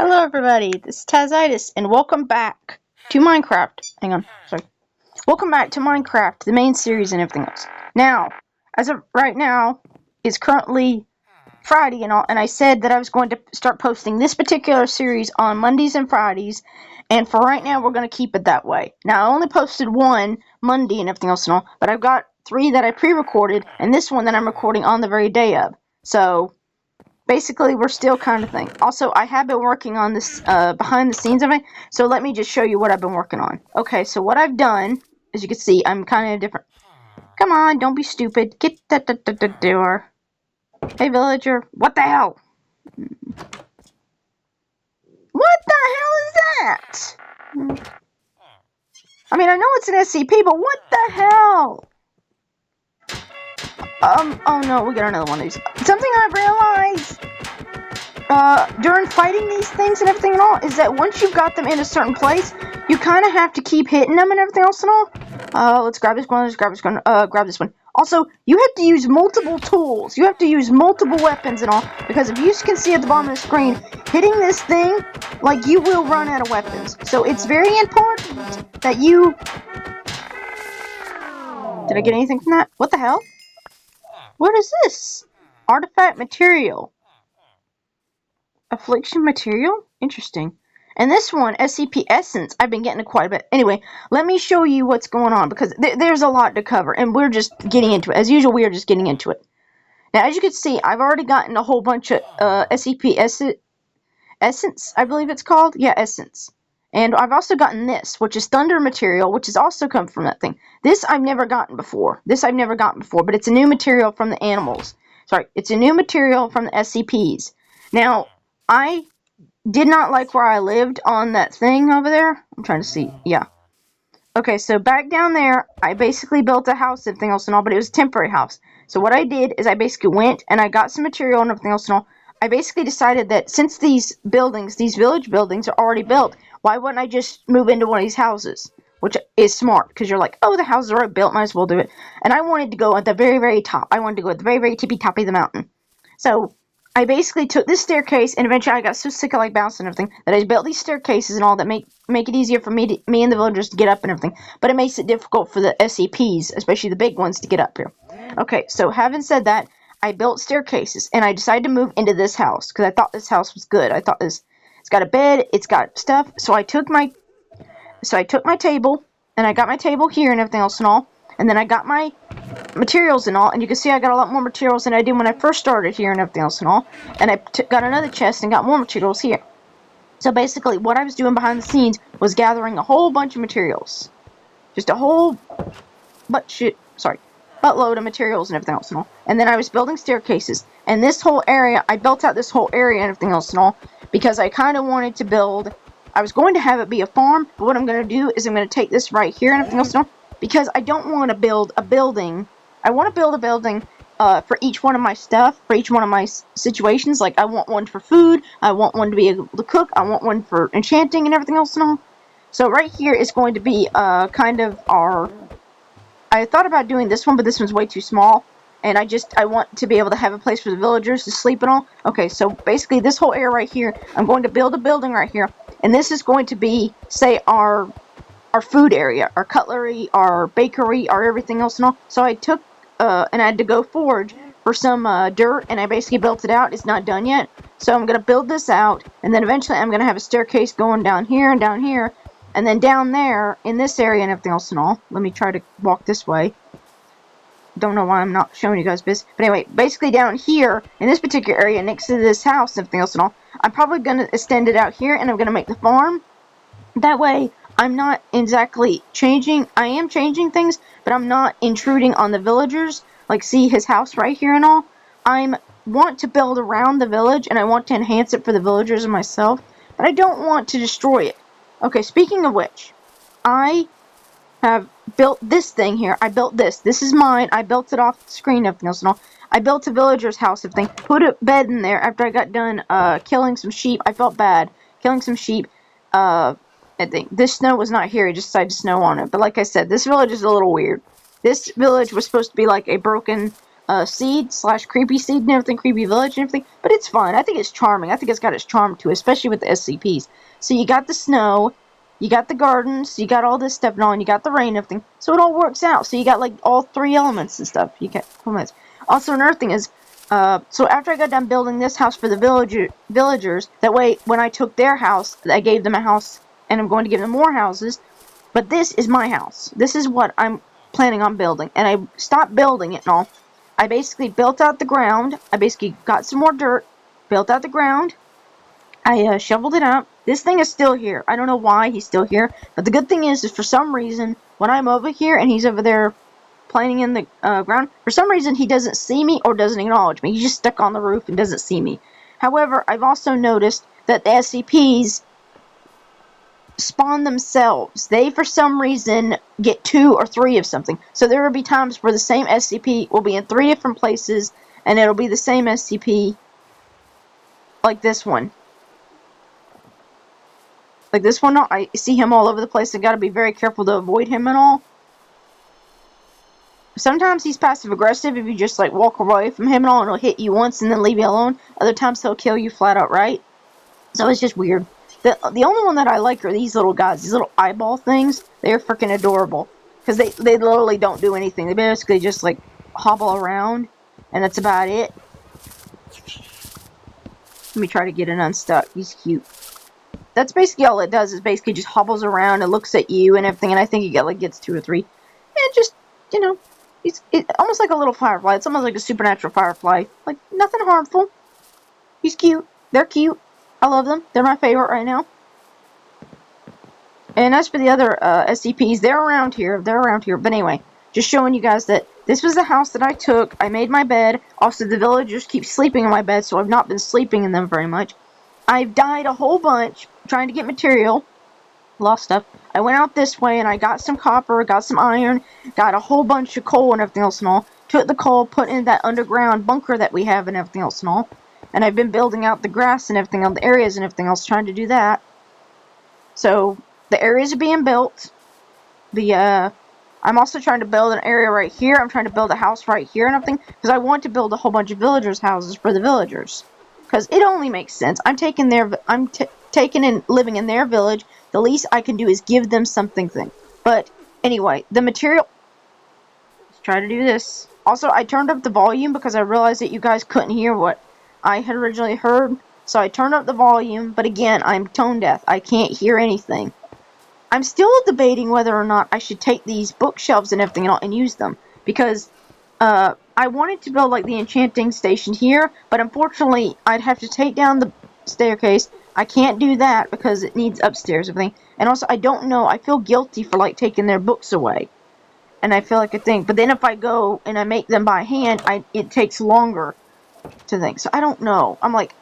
Hello everybody, this is Tazzitis, and welcome back to Minecraft. Hang on, sorry. Welcome back to Minecraft, the main series and everything else. Now, as of right now, it's currently Friday and all, and I said that I was going to start posting this particular series on Mondays and Fridays, and for right now, we're going to keep it that way. Now, I only posted one Monday and everything else and all, but I've got 3 that I pre-recorded, and this one that I'm recording on the very day of. So basically, we're still kind of thing. Also, I have been working on this behind the scenes of it, so let me just show you what I've been working on. Okay, so what I've done, as you can see, I'm kind of different. Come on, don't be stupid. Get the door. Hey, villager. What the hell? What the hell is that? I mean, I know it's an s.c.p, but what the hell? Oh no, we got another one of these. Something I realized during fighting these things and everything and all, is that once you've got them in a certain place, you kind of have to keep hitting them and everything else and all. Let's grab this one, grab this one. Also, you have to use multiple tools. You have to use multiple weapons and all, because if you can see at the bottom of the screen, hitting this thing, like, you will run out of weapons. So it's very important that you... Did I get anything from that? What the hell? What is this? Artifact material. Affliction material? Interesting. And this one, s.c.p essence, I've been getting quite a bit. Anyway, let me show you what's going on, because there's a lot to cover, and we're just getting into it. As usual, we are just getting into it. Now, as you can see, I've already gotten a whole bunch of s.c.p essence, I believe it's called. Yeah, essence. And I've also gotten this, which is thunder material, which has also come from that thing. This I've never gotten before. But it's a new material from the animals. Sorry, it's a new material from the s.c.ps. Now, I did not like where I lived on that thing over there. I'm trying to see. Yeah. Okay, so back down there, I basically built a house and everything else and all, but it was a temporary house. So what I did is I basically went and I got some material and everything else and all. I basically decided that since these buildings, these village buildings are already built, why wouldn't I just move into one of these houses? Which is smart, because you're like, oh, the houses are already built, might as well do it. And I wanted to go at the very, very top. I wanted to go at the very, very tippy-toppy of the mountain. So I basically took this staircase, and eventually I got so sick of like bouncing and everything that I built these staircases and all that make it easier for me and the villagers to get up and everything. But it makes it difficult for the s.c.ps, especially the big ones, to get up here. Okay, so having said that, I built staircases, and I decided to move into this house because I thought this house was good. I thought it's got a bed, it's got stuff. So I took my table, and I got my table here and everything else and all, and then I got my materials and all, and you can see I got a lot more materials than I did when I first started here and everything else and all, and I got another chest and got more materials here. So basically what I was doing behind the scenes was gathering a whole bunch of materials, just a whole buttload of materials and everything else and all, and then I was building staircases, and this whole area, I built out this whole area and everything else and all, because I kind of wanted to build, I was going to have it be a farm, but what I'm going to do is I'm going to take this right here and everything else and all, because I don't want to build a building. I want to build a building for each one of my stuff, for each one of my situations. Like, I want one for food, I want one to be able to cook, I want one for enchanting and everything else and all. So right here is going to be kind of our... I thought about doing this one, but this one's way too small. And I want to be able to have a place for the villagers to sleep and all. Okay, so basically this whole area right here, I'm going to build a building right here. And this is going to be, say, our food area, our cutlery, our bakery, our everything else and all. So I took, and I had to go forage for some dirt, and I basically built it out. It's not done yet. So I'm going to build this out, and then eventually I'm going to have a staircase going down here, and then down there, in this area and everything else and all. Let me try to walk this way. Don't know why I'm not showing you guys this. But anyway, basically down here, in this particular area, next to this house and everything else and all, I'm probably going to extend it out here, and I'm going to make the farm. That way, I'm not exactly changing. I am changing things, but I'm not intruding on the villagers. Like, see his house right here and all? I want to build around the village, and I want to enhance it for the villagers and myself, but I don't want to destroy it. Okay, speaking of which, I have built this thing here. I built this. This is mine. I built it off the screen, everything else and all. I built a villager's house, everything. Put a bed in there after I got done killing some sheep. I felt bad killing some sheep. I think this snow was not here. He just decided to snow on it. But like I said, this village is a little weird. This village was supposed to be like a broken seed / creepy seed and everything, creepy village and everything, but it's fun. I think it's charming. I think it's got its charm to it, especially with the SCPs. So you got the snow, you got the gardens, you got all this stuff and all, and you got the rain and everything, so it all works out. So you got like all 3 elements and stuff. You get elements. Also, another thing is, so after I got done building this house for the villagers, that way when I took their house, I gave them a house, and I'm going to give them more houses. But this is my house. This is what I'm planning on building, and I stopped building it and all. I basically built out the ground. I basically got some more dirt, built out the ground. I shoveled it out. This thing is still here. I don't know why he's still here, but the good thing is for some reason, when I'm over here and he's over there planting in the ground, for some reason he doesn't see me or doesn't acknowledge me. He's just stuck on the roof and doesn't see me. However, I've also noticed that the SCPs spawn themselves. They, for some reason, get 2 or 3 of something. So there will be times where the same SCP will be in 3 different places, and it'll be the same SCP, like this one. Like this one, I see him all over the place. I gotta be very careful to avoid him and all. Sometimes he's passive aggressive if you just like walk away from him and all, and he'll hit you once and then leave you alone. Other times he'll kill you flat out, right? So it's just weird. The only one that I like are these little guys, these little eyeball things. They're freaking adorable. Because they literally don't do anything. They basically just like hobble around. And that's about it. Let me try to get it unstuck. He's cute. That's basically all it does, is basically just hobbles around and looks at you and everything. And I think he gets 2 or 3. And just, you know, it's almost like a little firefly. It's almost like a supernatural firefly. Like, nothing harmful. He's cute. They're cute. I love them. They're my favorite right now. And as for the other SCPs, they're around here. They're around here. But anyway, just showing you guys that this was the house that I took. I made my bed. Also, the villagers keep sleeping in my bed, so I've not been sleeping in them very much. I've died a whole bunch trying to get material. Lost stuff. I went out this way, and I got some copper, got some iron, got a whole bunch of coal and everything else and all. Took the coal, put in that underground bunker that we have and everything else and all. And I've been building out the grass and everything on the areas and everything else, trying to do that. So, the areas are being built. I'm also trying to build an area right here. I'm trying to build a house right here and everything, because I want to build a whole bunch of villagers' houses for the villagers. Because it only makes sense. I'm taking and living in their village. The least I can do is give them something. But, anyway, the material... Let's try to do this. Also, I turned up the volume because I realized that you guys couldn't hear what I had originally heard, so I turned up the volume, but again, I'm tone deaf. I can't hear anything. I'm still debating whether or not I should take these bookshelves and everything and use them, because I wanted to build like the enchanting station here, but unfortunately, I'd have to take down the staircase. I can't do that because it needs upstairs and everything, and also, I don't know, I feel guilty for like taking their books away, and I feel like a thing, but then if I go and I make them by hand, it takes longer to think. So I don't know. I'm like,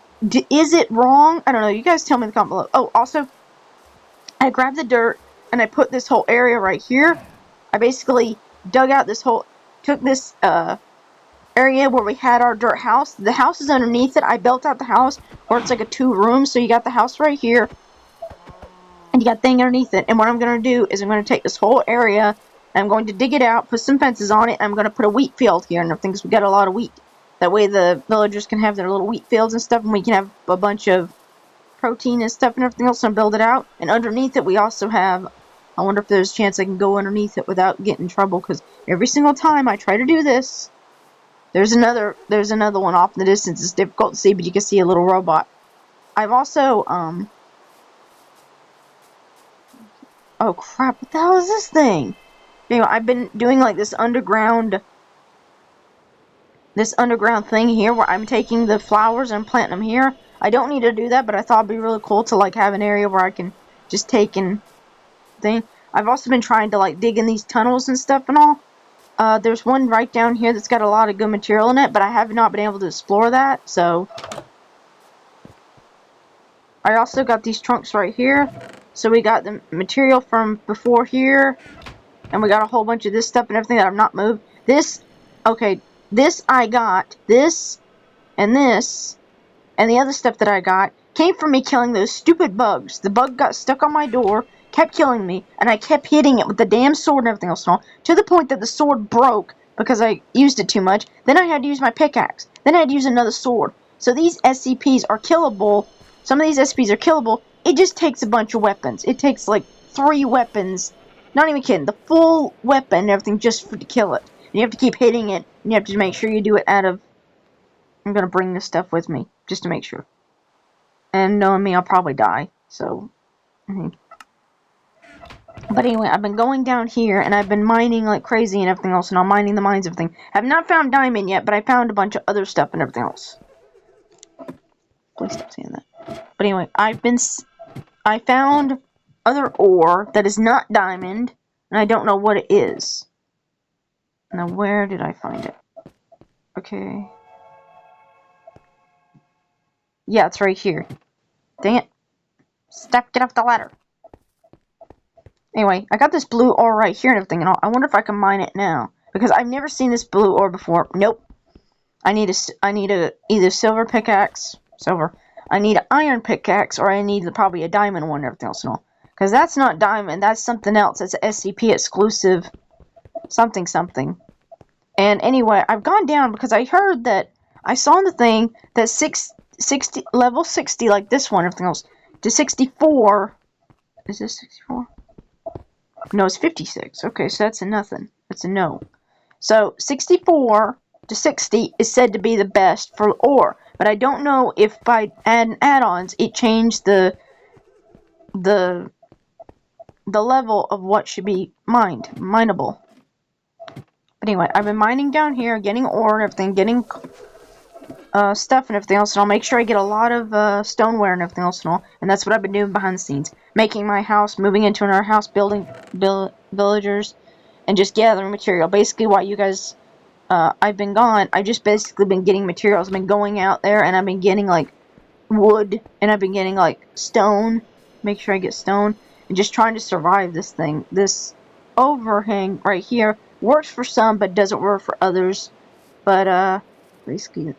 is it wrong? I don't know. You guys tell me in the comment below. Oh, also, I grabbed the dirt and I put this whole area right here. I basically dug out this whole, took this area where we had our dirt house. The house is underneath it. I built out the house where it's like a 2 rooms. So you got the house right here and you got the thing underneath it. And what I'm going to do is I'm going to take this whole area and I'm going to dig it out, put some fences on it, and I'm going to put a wheat field here and everything because we got a lot of wheat. That way the villagers can have their little wheat fields and stuff, and we can have a bunch of protein and stuff and everything else and build it out. And underneath it we also have, I wonder if there's a chance I can go underneath it without getting in trouble, because every single time I try to do this, there's another one off in the distance. It's difficult to see, but you can see a little robot. I've also, oh crap, what the hell is this thing? Anyway, I've been doing like this underground thing here where I'm taking the flowers and planting them here. I don't need to do that, but I thought it'd be really cool to like have an area where I can just take and thing. I've also been trying to like dig in these tunnels and stuff and all. There's one right down here that's got a lot of good material in it, but I have not been able to explore that, so. I also got these trunks right here. So we got the material from before here, and we got a whole bunch of this stuff and everything that I've not moved. This, okay, this I got, this, and the other stuff that I got came from me killing those stupid bugs. The bug got stuck on my door, kept killing me, and I kept hitting it with the damn sword and everything else, to the point that the sword broke because I used it too much. Then I had to use my pickaxe. Then I had to use another sword. So these SCPs are killable. Some of these SCPs are killable. It just takes a bunch of weapons. It takes like 3 weapons. Not even kidding. The full weapon and everything just to kill it. And you have to keep hitting it. And you have to make sure you do it out of... I'm going to bring this stuff with me. Just to make sure. And knowing me, I'll probably die. So... But anyway, I've been going down here, and I've been mining like crazy and everything else, and I'm mining the mines and everything. I have not found diamond yet, but I found a bunch of other stuff and everything else. Please stop saying that. But anyway, I found other ore that is not diamond, and I don't know what it is. Now, where did I find it? Okay. Yeah, it's right here. Dang it. Stop, get off the ladder. Anyway, I got this blue ore right here and everything, and I wonder if I can mine it now. Because I've never seen this blue ore before. Nope. I need a either silver pickaxe, I need an iron pickaxe, or I need probably a diamond one and everything else and all. Because that's not diamond, that's something else. That's an SCP exclusive something. And anyway, I've gone down because I heard that, I saw in the thing that level 60, like this one and everything else, to 64, is this 64? No, it's 56. Okay, so that's a nothing. That's a no. So, 64 to 60 is said to be the best for ore. But I don't know if by adding add-ons, it changed the level of what should be mineable. But anyway, I've been mining down here, getting ore and everything, getting stuff and everything else, and I'll make sure I get a lot of stoneware and everything else and all. And that's what I've been doing behind the scenes. Making my house, moving into another house, building villagers, and just gathering material. Basically, while you guys, I've been gone, I've just basically been getting materials. I've been going out there, and I've been getting, like, wood, and I've been getting, like, stone. Make sure I get stone. And just trying to survive this thing. This overhang right here works for some, but doesn't work for others. But, basically...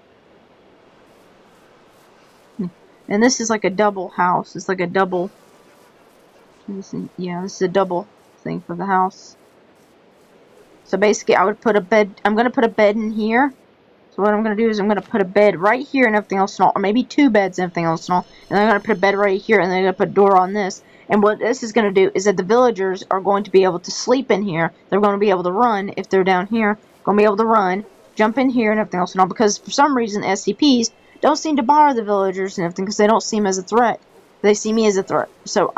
And this is like a double house. It's like a double... Yeah, this is a double thing for the house. So basically, I would put a bed... I'm going to put a bed in here. So what I'm going to do is I'm going to put a bed right here and everything else and all. Or maybe 2 beds and everything else and all. And then I'm going to put a bed right here. And then I'm going to put a door on this. And what this is going to do is that the villagers are going to be able to sleep in here. They're going to be able to run if they're down here. Going to be able to run. Jump in here and everything else and all. Because for some reason, SCPs... don't seem to bother the villagers and everything because they don't see me as a threat. They see me as a threat. So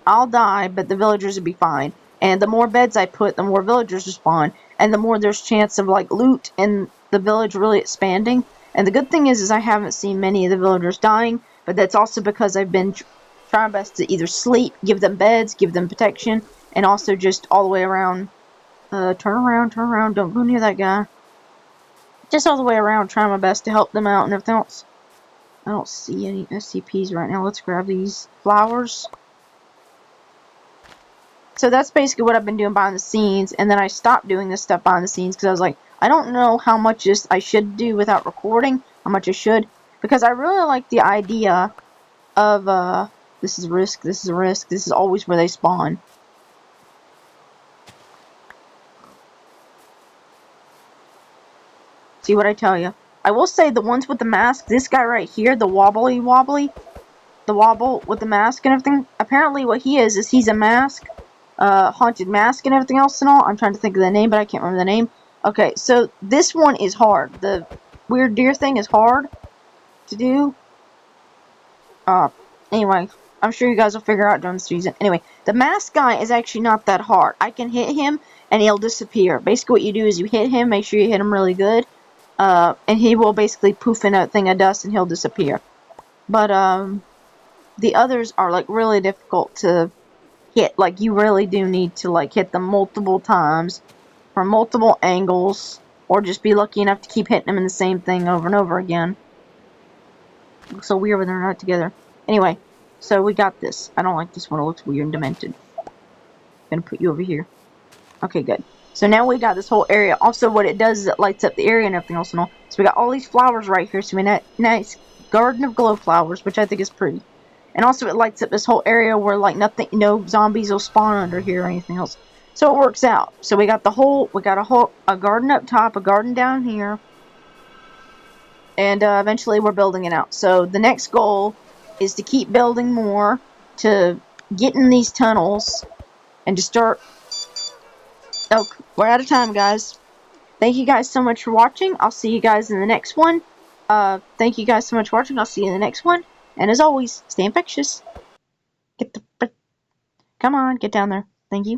I'll die, but the villagers will be fine. And the more beds I put, the more villagers spawn. And the more there's chance of, like, loot and the village really expanding. And the good thing is I haven't seen many of the villagers dying. But that's also because I've been trying my best to either sleep, give them beds, give them protection. And also just all the way around. Turn around, don't go near that guy. Just all the way around, trying my best to help them out and everything else. I don't see any SCPs right now. Let's grab these flowers. So that's basically what I've been doing behind the scenes. And then I stopped doing this stuff behind the scenes because I was like, I don't know how much I should do without recording. How much I should. Because I really like the idea of, this is a risk, this is a risk. This is always where they spawn. See what I tell you. I will say the ones with the mask, this guy right here, the wobble with the mask and everything. Apparently what he is he's a mask, haunted mask and everything else and all. I'm trying to think of the name, but I can't remember the name. Okay, so this one is hard. The weird deer thing is hard to do. Anyway, I'm sure you guys will figure out during the season. Anyway, the mask guy is actually not that hard. I can hit him and he'll disappear. Basically what you do is you hit him, make sure you hit him really good. And he will basically poof in a thing of dust and he'll disappear. But, the others are, like, really difficult to hit. Like, you really do need to, like, hit them multiple times from multiple angles. Or just be lucky enough to keep hitting them in the same thing over and over again. Looks so weird when they're not together. Anyway, so we got this. I don't like this one. It looks weird and demented. Gonna put you over here. Okay, good. So now we got this whole area. Also, what it does is it lights up the area and everything else and all. So we got all these flowers right here. So we got a nice garden of glow flowers, which I think is pretty. And also it lights up this whole area where, like, no zombies will spawn under here or anything else. So it works out. So we got a garden up top, a garden down here, and eventually we're building it out. So the next goal is to keep building more, to get in these tunnels, and to start. Oh, we're out of time, guys. Thank you guys so much for watching. I'll see you guys in the next one. Thank you guys so much for watching. I'll see you in the next one. And as always, stay infectious. Come on, get down there. Thank you.